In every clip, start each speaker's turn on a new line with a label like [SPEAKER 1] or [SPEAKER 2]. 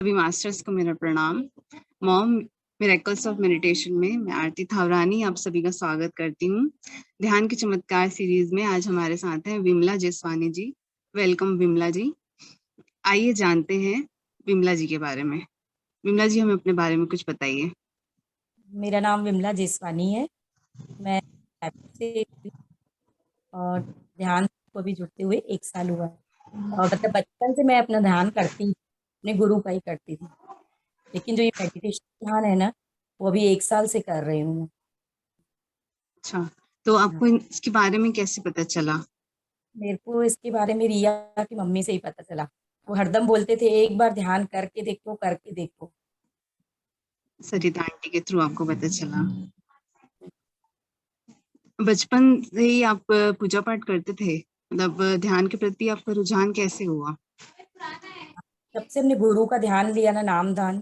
[SPEAKER 1] सभी मास्टर्स को मेरा प्रणाम। मॉम मिरेकल्स ऑफ मेडिटेशन में मैं आरती थावरानी आप सभी का स्वागत करती हूँ। ध्यान के चमत्कार सीरीज में आज हमारे साथ हैं विमला जेसवानी जी। वेलकम विमला जी। आइए जानते हैं विमला जी के बारे में। विमला जी, हमें अपने बारे में कुछ बताइए।
[SPEAKER 2] मेरा नाम विमला जेसवानी है। मैं से और ध्यान को अभी जुड़ते हुए 1 साल हुआ है। और मतलब बचपन से मैं अपना ध्यान करती थी, अपने गुरु का ही करती थी। लेकिन जो ये मेडिटेशन ध्यान है ना, वो अभी 1 साल से कर रही हूँ
[SPEAKER 1] अच्छा, तो
[SPEAKER 2] मैं।
[SPEAKER 1] आपको इसके बारे में कैसे पता चला?
[SPEAKER 2] मेरे को इसके बारे में रिया की मम्मी से ही पता चला। वो हरदम बोलते थे एक बार ध्यान करके देखो, करके देखो।
[SPEAKER 1] सरिता आंटी के थ्रू आपको पता चला। बचपन से ही आप पूजा पाठ करते थे? मतलब ध्यान के प्रति आपका रुझान कैसे हुआ?
[SPEAKER 2] जब से हमने गुरु का ध्यान लिया ना, नाम दान,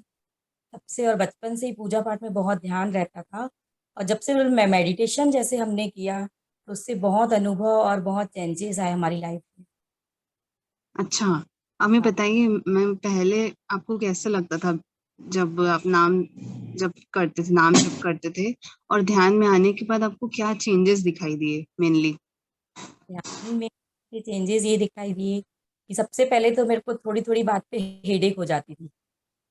[SPEAKER 2] तब से और बचपन से ही पूजा पाठ में बहुत ध्यान रहता था। और जब से मैं मेडिटेशन जैसे हमने किया, तो उससे बहुत अनुभव और बहुत चेंजेस आए हमारी लाइफ में।
[SPEAKER 1] अच्छा, हमें
[SPEAKER 2] हाँ।
[SPEAKER 1] बताइए मैम, पहले आपको कैसा लगता था जब आप नाम जप करते थे, और ध्यान में आने के बाद आपको क्या चेंजेस दिखाई दिए मेनली?
[SPEAKER 2] ध्यान में ये चेंजेस ये दिखाई दिए कि सबसे पहले तो मेरे को थोड़ी थोड़ी बात पे हेडेक हो जाती थी।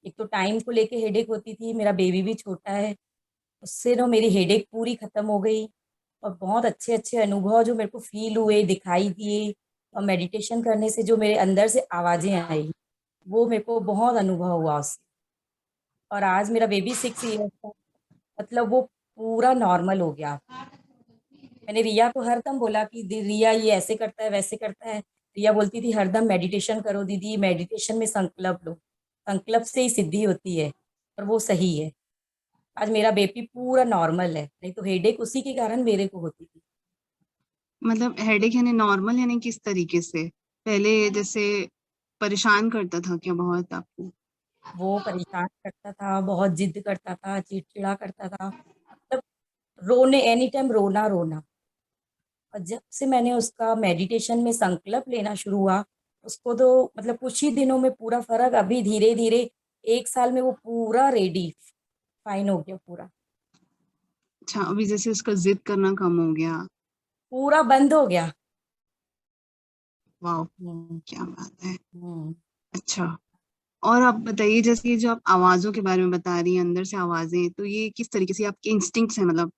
[SPEAKER 2] एक तो टाइम को लेके हेडेक होती थी, मेरा बेबी भी छोटा है। उससे ना मेरी हेडेक पूरी खत्म हो गई। और बहुत अच्छे अच्छे अनुभव जो मेरे को फील हुए, दिखाई दिए। और मेडिटेशन करने से जो मेरे अंदर से आवाजें आई, वो मेरे को बहुत अनुभव हुआ उससे। और आज मेरा बेबी 6 ईयर्स का, मतलब वो पूरा नॉर्मल हो गया। मैंने रिया को हरदम बोला कि रिया ये ऐसे करता है, वैसे करता है। रिया बोलती थी हरदम मेडिटेशन करो दीदी, मेडिटेशन में संकल्प लो, संकल्प से ही सिद्धि होती है। और वो सही है। आज मेरा बेबी पूरा नॉर्मल है, नहीं तो हेडेक उसी के कारण मेरे को होती थी।
[SPEAKER 1] मतलब हेडेक यानी नॉर्मल, यानी किस तरीके से? पहले जैसे परेशान करता था क्या बहुत आपको?
[SPEAKER 2] वो परेशान करता था, बहुत जिद करता था, चिड़चिड़ा करता था, मतलब रोने, एनी टाइम रोना रोना। और जब से मैंने उसका मेडिटेशन में संकल्प लेना शुरू हुआ, उसको तो मतलब कुछ ही दिनों में पूरा फर्क, अभी धीरे धीरे 1 साल में वो पूरा रेडी, फाइन हो गया पूरा।
[SPEAKER 1] अच्छा, अभी जैसे उसका जिद करना कम हो गया?
[SPEAKER 2] पूरा बंद हो गया।
[SPEAKER 1] वाह,
[SPEAKER 2] हम्म।
[SPEAKER 1] क्या बात है।
[SPEAKER 2] हम्म।
[SPEAKER 1] अच्छा, और आप बताइए, जैसे ये जो आप आवाजों के बारे में बता रही हैं, अंदर से आवाजें, तो ये किस तरीके से आपके इंस्टिंक्ट्स हैं मतलब?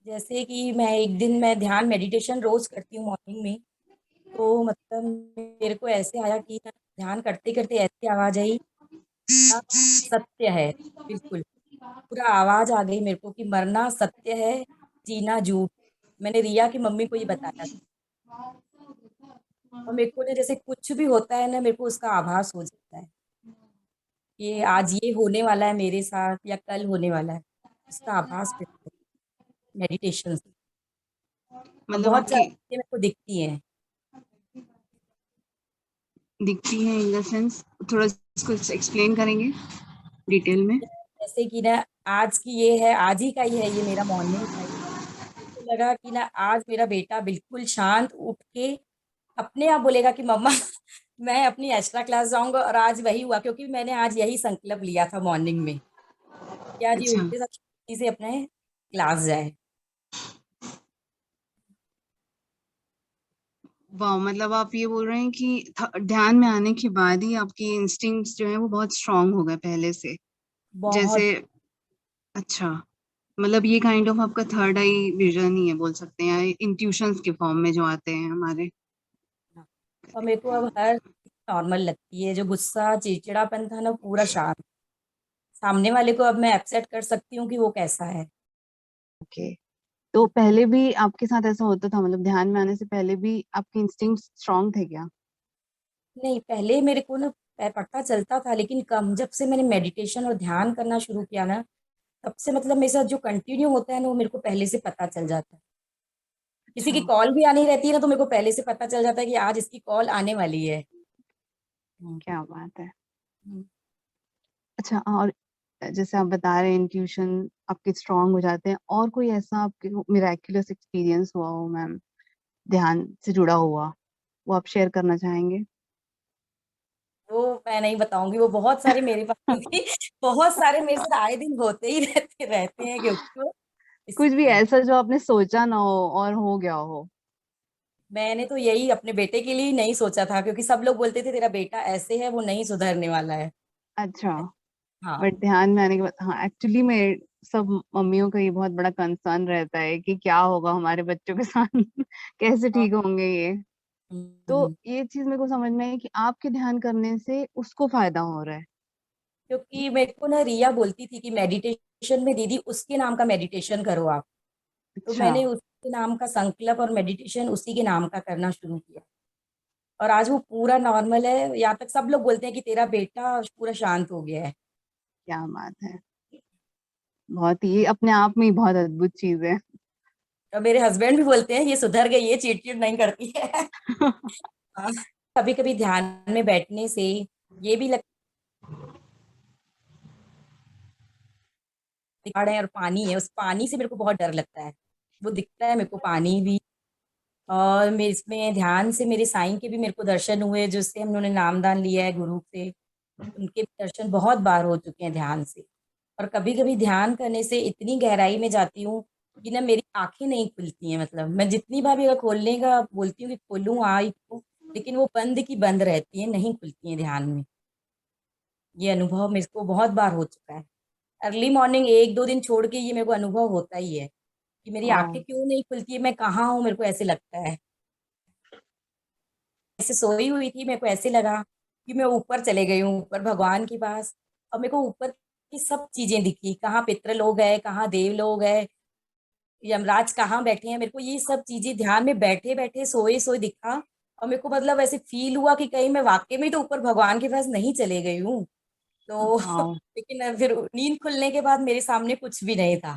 [SPEAKER 2] जैसे कि मैं एक दिन, मैं ध्यान मेडिटेशन रोज करती हूँ मॉर्निंग में। तो मतलब मेरे को ऐसे आया कि ध्यान करते करते ऐसी आवाज आई, "मरना सत्य है"। बिल्कुल पूरा आवाज आ गई मेरे को कि मरना सत्य है, जीना झूठ। मैंने रिया की मम्मी को ये बताया था। और मेरे को ना जैसे कुछ भी होता है ना, मेरे को उसका आभास हो जाता है कि आज ये होने वाला है मेरे साथ या कल होने वाला है। उसका आभास मेडिटेशन से। और
[SPEAKER 1] मतलब
[SPEAKER 2] बहुत
[SPEAKER 1] आपकी
[SPEAKER 2] सारी चीजें मेरे को दिखती हैं।
[SPEAKER 1] दिखती है इन द सेंस, थोड़ा इसको एक्सप्लेन करेंगे डिटेल में?
[SPEAKER 2] जैसे कि ना, आज की ये है, आज ही का ही है ये मेरा मॉर्निंग का ही। तो लगा कि ना आज मेरा बेटा बिल्कुल शांत उठ के अपने आप बोलेगा कि मम्मा मैं अपनी एक्स्ट्रा क्लास जाऊंगा। और आज वही हुआ, क्योंकि मैंने आज यही संकल्प लिया था मॉर्निंग में कि आज ये
[SPEAKER 1] अच्छा,
[SPEAKER 2] उठते साथ से अपने क्लास जाए।
[SPEAKER 1] वाह, मतलब आप ये बोल रहे हैं कि ध्यान में आने के बाद ही आपकी इंस्टिंक्ट्स जो है वो बहुत स्ट्रांग हो गए पहले से?
[SPEAKER 2] बहुत।
[SPEAKER 1] जैसे, अच्छा, मतलब ये काइंड ऑफ आपका थर्ड आई विजन ही है बोल सकते हैं, या इंट्यूशंस के फॉर्म में जो आते हैं हमारे?
[SPEAKER 2] और मेरे को अब हर नॉर्मल लगती है, जो गुस्सा चिड़चिड़ापन था ना पूरा शांत। सामने वाले को अब मैं एक्सेप्ट कर सकती हूँ कि वो कैसा है।
[SPEAKER 1] ओके, तो पहले भी आपके साथ ऐसा होता था? मतलब ध्यान में आने से पहले भी आपके इंस्टिंक्ट्स स्ट्रांग थे क्या?
[SPEAKER 2] नहीं, पहले मेरे को ना पता चलता था, लेकिन कम। जब से मैंने मेडिटेशन और ध्यान करना शुरू किया ना, तब से मतलब मेरे साथ जो कंटिन्यू होता है ना, वो मेरे को पहले से पता चल जाता है। किसी
[SPEAKER 1] अच्छा,
[SPEAKER 2] की कॉल भी आनी रहती है ना, तो मेरे को पहले से पता चल जाता है कि आज इसकी कॉल आने वाली है। हम्म।
[SPEAKER 1] क्या बात है।
[SPEAKER 2] हम्म।
[SPEAKER 1] अच्छा, और जैसे आप बता रहे हैं इंट्यूशन आपके स्ट्रांग हो जाते हैं, और कोई ऐसा आपके मिराक्युलस एक्सपीरियंस हुआ हो मैम, ध्यान से जुड़ा हुआ, वो आप शेयर करना चाहेंगे?
[SPEAKER 2] वो मैं नहीं बताऊंगी, वो बहुत सारे मेरे पास क्योंकि बहुत सारे मेरे साथ आए दिन होते ही रहते रहते हैं क्योंकि वो
[SPEAKER 1] कुछ भी
[SPEAKER 2] इसलिए
[SPEAKER 1] ऐसा जो आपने सोचा ना हो और हो गया हो।
[SPEAKER 2] मैंने तो यही अपने बेटे के लिए ही नहीं सोचा था, क्योंकि सब लोग बोलते थे तेरा बेटा ऐसे है, वो नहीं सुधरने वाला है।
[SPEAKER 1] अच्छा।
[SPEAKER 2] हाँ।
[SPEAKER 1] बट ध्यान में आने के बाद, हाँ एक्चुअली में सब मम्मियों का ये बहुत बड़ा कंसर्न रहता है कि क्या होगा हमारे बच्चों के साथ कैसे
[SPEAKER 2] हाँ।
[SPEAKER 1] ठीक होंगे ये। तो
[SPEAKER 2] हम्म।
[SPEAKER 1] ये चीज मेरे को समझ में आई कि आपके ध्यान करने से उसको फायदा हो रहा है।
[SPEAKER 2] क्योंकि मेरे को ना रिया बोलती थी कि मेडिटेशन में दीदी उसके नाम का मेडिटेशन करो आप। तो
[SPEAKER 1] अच्छा।
[SPEAKER 2] मैंने उसके नाम का संकल्प और मेडिटेशन उसी के नाम का करना शुरू किया, और आज वो पूरा नॉर्मल है। यहाँ तक सब लोग बोलते हैं कि तेरा बेटा पूरा शांत हो गया है।
[SPEAKER 1] क्या बात है। बहुत ही, ये अपने आप में ही बहुत अद्भुत चीज है।
[SPEAKER 2] और मेरे हस्बैंड भी बोलते हैं ये सुधर गई है, चिड़ चिड़ नहीं करती है। हाँ। कभी कभी ध्यान में बैठने से ये भी लगता है, और पानी है, उस पानी से मेरे को बहुत डर लगता है। वो दिखता है मेरे को पानी भी। और मैं इसमें ध्यान से मेरे साईं के भी मेरे को दर्शन हुए, जिससे हम लोगों ने नामदान लिया है गुरु से। उनके भी दर्शन बहुत बार हो चुके हैं ध्यान से। और कभी कभी ध्यान करने से इतनी गहराई में जाती हूँ कि ना मेरी आंखें नहीं खुलती हैं। मतलब मैं जितनी बार भी अगर खोलने का बोलती हूँ कि खोलूँ आई को, लेकिन वो बंद की बंद रहती है, नहीं खुलती हैं ध्यान में। ये अनुभव मेरे को बहुत बार हो चुका है। अर्ली मॉर्निंग एक दो दिन छोड़ के ये मेरे को अनुभव होता ही है कि मेरी
[SPEAKER 1] वाह।
[SPEAKER 2] आंखें क्यों नहीं खुलती है, मैं कहाँ हूँ, मेरे को ऐसे लगता है। ऐसे सोई हुई थी, मेरे को ऐसे लगा कि मैं ऊपर चले गई हूँ, ऊपर भगवान के पास। और मेरे को ऊपर की सब चीजें दिखी, कहाँ पितृ लोग है, कहाँ देव लोग है, यमराज कहाँ बैठे हैं। मेरे को ये सब चीजें ध्यान में बैठे बैठे सोए सोए दिखा। और मेरे को मतलब ऐसे फील हुआ कि कहीं मैं वाकई में तो ऊपर भगवान के पास नहीं चले गई हूँ। तो
[SPEAKER 1] वाह।
[SPEAKER 2] लेकिन फिर नींद खुलने के बाद मेरे सामने कुछ भी नहीं था।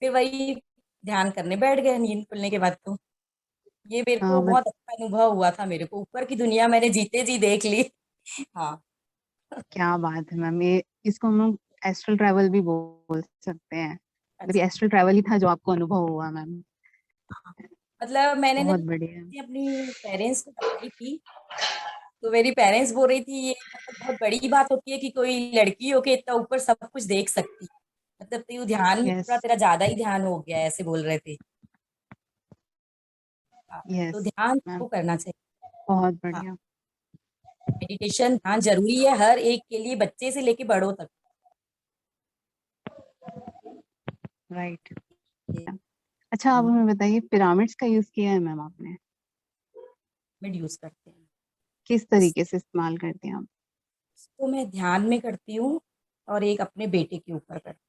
[SPEAKER 2] फिर वही ध्यान करने बैठ गए नींद खुलने के बाद। तो ये मेरे को
[SPEAKER 1] बट
[SPEAKER 2] बहुत अच्छा अनुभव हुआ था, मेरे को ऊपर की दुनिया मैंने जीते जी देख ली। हाँ।
[SPEAKER 1] क्या बात है मैम, ये इसको हम लोग एस्ट्रल ट्रैवल भी बोल सकते हैं। मतलब ये
[SPEAKER 2] अच्छा।
[SPEAKER 1] एस्ट्रल ट्रैवल ही था जो आपको अनुभव हुआ मैम।
[SPEAKER 2] हाँ। मतलब मैंने ना
[SPEAKER 1] बहुत बढ़िया।
[SPEAKER 2] अपनी पेरेंट्स को बताई थी। तो मेरी पेरेंट्स बोल रही थी ये मतलब बहुत बड़ी बात होती है कि कोई लड़की हो के इतना ऊपर सब कुछ देख सकती है। मतलब तू ध्यान में
[SPEAKER 1] यस।
[SPEAKER 2] थोड़ा तेरा ज्यादा ही ध्यान हो गया है, ऐसे बोल रहे थे। हाँ। तो
[SPEAKER 1] यस
[SPEAKER 2] ध्यान
[SPEAKER 1] मैम।
[SPEAKER 2] को करना चाहिए।
[SPEAKER 1] बहुत
[SPEAKER 2] हाँ।
[SPEAKER 1] बढ़िया।
[SPEAKER 2] मेडिटेशन ध्यान जरूरी है हर एक के लिए, बच्चे से लेके बड़ों तक।
[SPEAKER 1] राइट। अच्छा, आप हमें बताइए, पिरामिड्स का यूज किया है मैम आपने?
[SPEAKER 2] पिरामिड यूज करते हैं।
[SPEAKER 1] किस तरीके से इस्तेमाल करते हैं आप?
[SPEAKER 2] उसको मैं ध्यान में करती हूँ, और एक अपने बेटे के ऊपर करती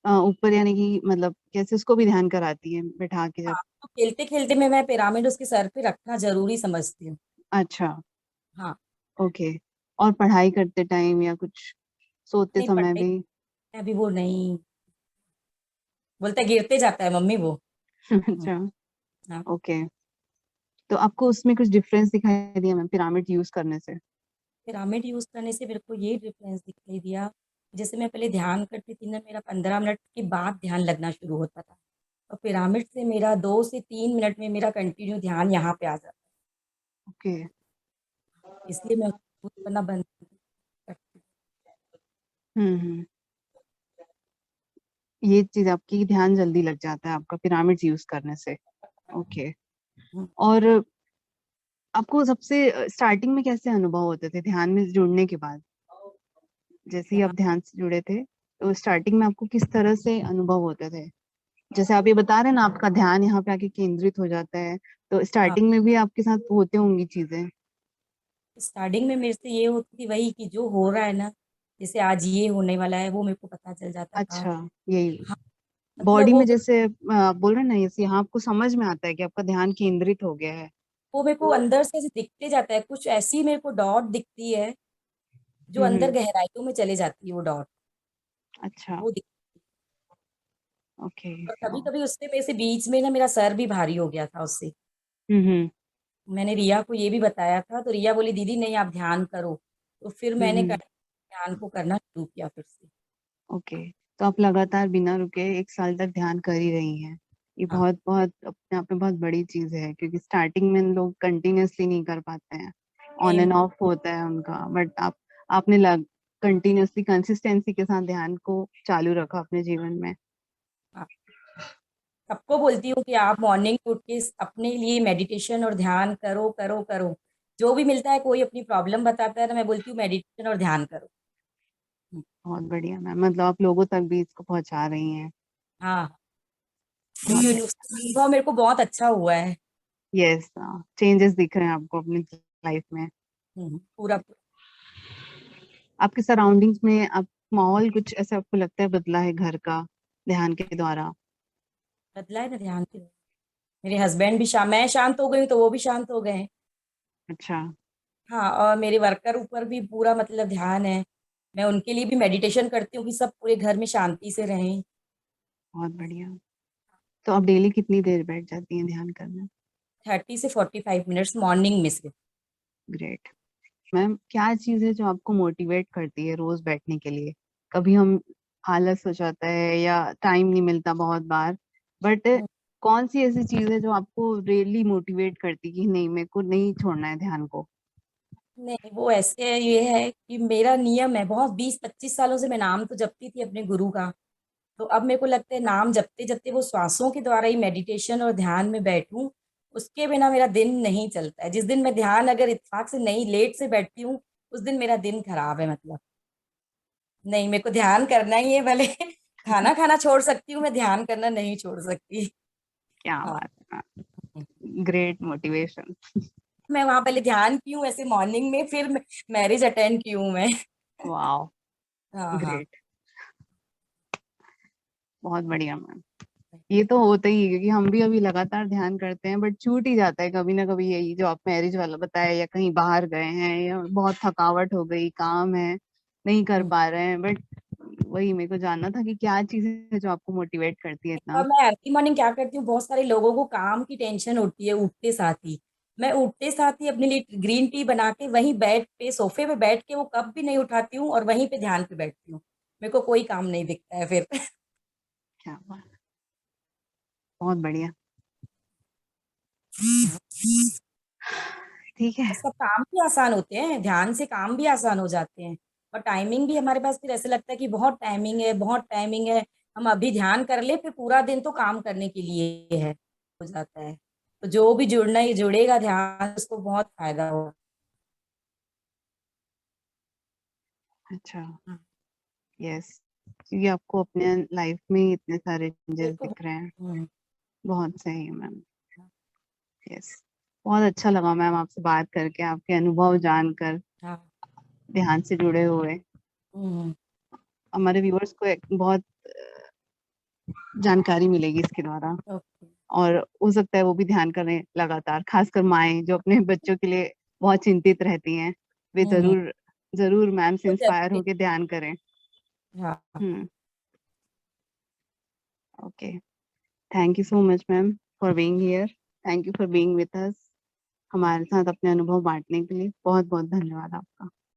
[SPEAKER 1] ऊपर यानी कि मतलब कैसे उसको भी ध्यान कराती है बैठा के
[SPEAKER 2] हूँ।
[SPEAKER 1] जब?
[SPEAKER 2] हाँ, तो खेलते खेलते में मैं पिरामिड उसके सर पे रखना जरूरी समझती हूँ।
[SPEAKER 1] अच्छा।
[SPEAKER 2] हाँ।
[SPEAKER 1] ओके। और पढ़ाई करते टाइम या कुछ सोते
[SPEAKER 2] नहीं
[SPEAKER 1] समय
[SPEAKER 2] पढ़ाई
[SPEAKER 1] भी?
[SPEAKER 2] में अभी वो नहीं, बोलता है गिरते जाता है मम्मी वो। हम्म।
[SPEAKER 1] अच्छा।
[SPEAKER 2] हाँ।
[SPEAKER 1] ओके। तो आपको उसमें कुछ डिफरेंस दिखाई दिया मैम पिरामिड यूज करने से?
[SPEAKER 2] पिरामिड यूज करने से मेरे को ये डिफरेंस दिखाई दिया। जैसे मैं पहले ध्यान करती थी ना, मेरा 15 मिनट के बाद ध्यान लगना शुरू होता था। और पिरामिड से मेरा 2 से 3 मिनट में मेरा कंटिन्यू ध्यान यहाँ पे आ जाता
[SPEAKER 1] ओके।
[SPEAKER 2] है। इसलिए मैं उसको यूज करना बंद करती
[SPEAKER 1] हम्म। ये चीज आपकी ध्यान जल्दी लग जाता है आपका पिरामिड यूज करने से। ओके।
[SPEAKER 2] हूँ।
[SPEAKER 1] और आपको सबसे स्टार्टिंग में कैसे अनुभव होते थे ध्यान में जुड़ने के बाद? जैसे ही आप
[SPEAKER 2] ध्यान।
[SPEAKER 1] ध्यान से जुड़े थे तो स्टार्टिंग में आपको किस तरह से अनुभव होते थे? जैसे आप ये बता रहे हैं ना, आपका ध्यान यहाँ पे आके केंद्रित हो जाता है, तो
[SPEAKER 2] हाँ।
[SPEAKER 1] स्टार्टिंग में भी आपके साथ होते होंगी चीजें?
[SPEAKER 2] स्टार्टिंग में मेरे से ये होती थी वही कि जो हो रहा है ना, जैसे आज ये होने वाला है वो मेरे को पता चल जाता था।
[SPEAKER 1] अच्छा। यही
[SPEAKER 2] हाँ। मतलब
[SPEAKER 1] बॉडी
[SPEAKER 2] वो
[SPEAKER 1] में जैसे आप बोल रहे हैं ना, जैसे यहाँ आपको समझ में आता है कि आपका ध्यान केंद्रित हो गया है।
[SPEAKER 2] वो मेरे को अंदर से ऐसे दिखते जाता है, कुछ ऐसी मेरे को डॉट दिखती है जो अंदर
[SPEAKER 1] हम्म।
[SPEAKER 2] गहराइयों में चले जाती है वो डॉट।
[SPEAKER 1] अच्छा।
[SPEAKER 2] वो दिख।
[SPEAKER 1] ओके।
[SPEAKER 2] और कभी कभी उससे मेरे से बीच में ना मेरा सर भी भारी हो गया था उससे।
[SPEAKER 1] हम्म।
[SPEAKER 2] मैंने रिया को ये भी बताया था, तो रिया बोली दीदी नहीं आप ध्यान करो। तो फिर मैंने
[SPEAKER 1] हम्म।
[SPEAKER 2] ध्यान को करना शुरू किया फिर से।
[SPEAKER 1] ओके। तो आप लगातार बिना रुके 1 साल तक ध्यान कर ही रही हैं। ये
[SPEAKER 2] हाँ।
[SPEAKER 1] बहुत बहुत अपने आप में बहुत बड़ी चीज है, क्योंकि स्टार्टिंग में लोग कंटिन्यूअसली नहीं कर पाते हैं। ऑन
[SPEAKER 2] नहीं,
[SPEAKER 1] एंड ऑफ होता है उनका, बट आपने कंटिन्यूअसली कंसिस्टेंसी के साथ ध्यान को चालू रखा अपने जीवन में।
[SPEAKER 2] हाँ, सबको बोलती हूँ कि आप मॉर्निंग उठ के अपने लिए मेडिटेशन और ध्यान करो करो करो। जो भी मिलता है, कोई अपनी प्रॉब्लम बताता है ना, मैं बोलती हूँ मेडिटेशन और ध्यान करो।
[SPEAKER 1] बहुत बढ़िया मैम, मतलब आप लोगों तक भी इसको पहुंचा रही हैं।
[SPEAKER 2] हाँ,
[SPEAKER 1] बहुत
[SPEAKER 2] क्योंकि उसका अनुभव मेरे को बहुत अच्छा हुआ है।
[SPEAKER 1] यस, चेंजेस दिख रहे हैं आपको अपनी लाइफ में।
[SPEAKER 2] पूरा
[SPEAKER 1] आपके सराउंडिंग्स में आप माहौल कुछ ऐसा आपको लगता है बदला है घर का ध्यान के द्वारा?
[SPEAKER 2] बदला है ना ध्यान से। मेरे हस्बैंड भी मैं शांत हो गई हूँ तो वो भी शांत हो गए हैं।
[SPEAKER 1] अच्छा।
[SPEAKER 2] हाँ, और मेरे वर्कर ऊपर भी पूरा मतलब ध्यान है। मैं उनके लिए भी मेडिटेशन करती हूँ कि सब पूरे घर में शांति से रहें।
[SPEAKER 1] बहुत बढ़िया। तो आप डेली कितनी देर बैठ जाती हैं ध्यान करने?
[SPEAKER 2] 30 से 45 मिनट्स मॉर्निंग में से।
[SPEAKER 1] ग्रेट। मैम, क्या चीज है जो आपको मोटिवेट करती है रोज बैठने के लिए? कभी हम आलस हो जाता है या टाइम नहीं मिलता बहुत बार, बट कौन सी ऐसी चीज है जो आपको रियली मोटिवेट करती कि नहीं, मेरे को नहीं छोड़ना है ध्यान को?
[SPEAKER 2] नहीं, वो ऐसे है, ये है कि मेरा नियम है बहुत, 20-25 सालों से मैं नाम तो जपती थी अपने गुरु का। तो अब मेरे को लगता है नाम जपते जपते वो श्वासों के द्वारा ही मेडिटेशन और ध्यान में बैठूं, उसके बिना मेरा दिन नहीं चलता है। जिस दिन मैं ध्यान अगर इत्तेफाक से नहीं लेट से बैठती हूँ, उस दिन मेरा दिन खराब है। मतलब नहीं, मेरे को ध्यान करना ही है, भले खाना खाना छोड़ सकती हूँ, मैं ध्यान करना नहीं छोड़ सकती।
[SPEAKER 1] क्या
[SPEAKER 2] हाँ।
[SPEAKER 1] बात है, ग्रेट मोटिवेशन।
[SPEAKER 2] मैं वहां पहले ध्यान की हूँ ऐसे मॉर्निंग में, फिर मैरिज अटेंड की हूँ मैं।
[SPEAKER 1] वाओ,
[SPEAKER 2] हाँ हाँ।
[SPEAKER 1] ग्रेट। बहुत बढ़िया मैम। ये तो होता ही है, क्योंकि हम भी अभी लगातार ध्यान करते हैं, बट छूट ही जाता है कभी ना कभी। यही जो आप मैरिज वाला बताया, या कहीं बाहर गए हैं, या बहुत थकावट हो गई, काम है, नहीं कर
[SPEAKER 2] हम्म।
[SPEAKER 1] पा रहे हैं। बट वही मेरे को जानना था कि क्या चीज है जो आपको मोटिवेट करती है
[SPEAKER 2] और
[SPEAKER 1] इतना।
[SPEAKER 2] मैं अर्ली मॉर्निंग क्या करती हूँ, बहुत सारे लोगों को काम की टेंशन होती है उठते साथ ही। मैं उठते साथ ही अपने लिए ग्रीन टी बना के वहीं बेड पे सोफे पे बैठ के वो कप भी नहीं उठाती हूँ और वहीं पे ध्यान पे बैठती हूँ। मेरे को कोई काम नहीं दिखता है फिर।
[SPEAKER 1] क्या बात, बहुत बढ़िया। ठीक है।
[SPEAKER 2] सब काम भी आसान होते हैं, ध्यान से काम भी आसान हो जाते हैं। और टाइमिंग भी हमारे पास फिर ऐसे लगता है कि बहुत टाइमिंग है, बहुत टाइमिंग है। हम अभी ध्यान कर ले, फिर पूरा दिन तो काम करने के लिए है, हो जाता है। तो जो भी जुड़ना ही जुड़ेगा ध्यान, उसको बहुत फायदा होगा।
[SPEAKER 1] अच्छा।
[SPEAKER 2] हाँ,
[SPEAKER 1] यस, क्योंकि आपको अपने लाइफ में ही इतने सारे
[SPEAKER 2] मेरे
[SPEAKER 1] चेंजेस
[SPEAKER 2] को
[SPEAKER 1] दिख रहे हैं।
[SPEAKER 2] हम्म,
[SPEAKER 1] बहुत सही है मैम। यस, बहुत अच्छा लगा मैम आपसे बात करके, आपके अनुभव जानकर,
[SPEAKER 2] हाँ,
[SPEAKER 1] ध्यान से जुड़े हुए।
[SPEAKER 2] हम्म,
[SPEAKER 1] हमारे व्यूअर्स को एक बहुत जानकारी मिलेगी इसके द्वारा,
[SPEAKER 2] ओके।
[SPEAKER 1] और हो सकता है वो भी ध्यान करें लगातार। खासकर माएं जो अपने बच्चों के लिए बहुत चिंतित रहती हैं, वे
[SPEAKER 2] हम्म,
[SPEAKER 1] जरूर जरूर मैम से
[SPEAKER 2] तो
[SPEAKER 1] इंस्पायर
[SPEAKER 2] डेफिनेट।
[SPEAKER 1] होकर ध्यान करें।
[SPEAKER 2] हाँ,
[SPEAKER 1] हम्म। Okay, thank you so much ma'am for being here. Thank you for being with us. हमारे साथ अपने अनुभव बांटने के लिए बहुत बहुत धन्यवाद आपका।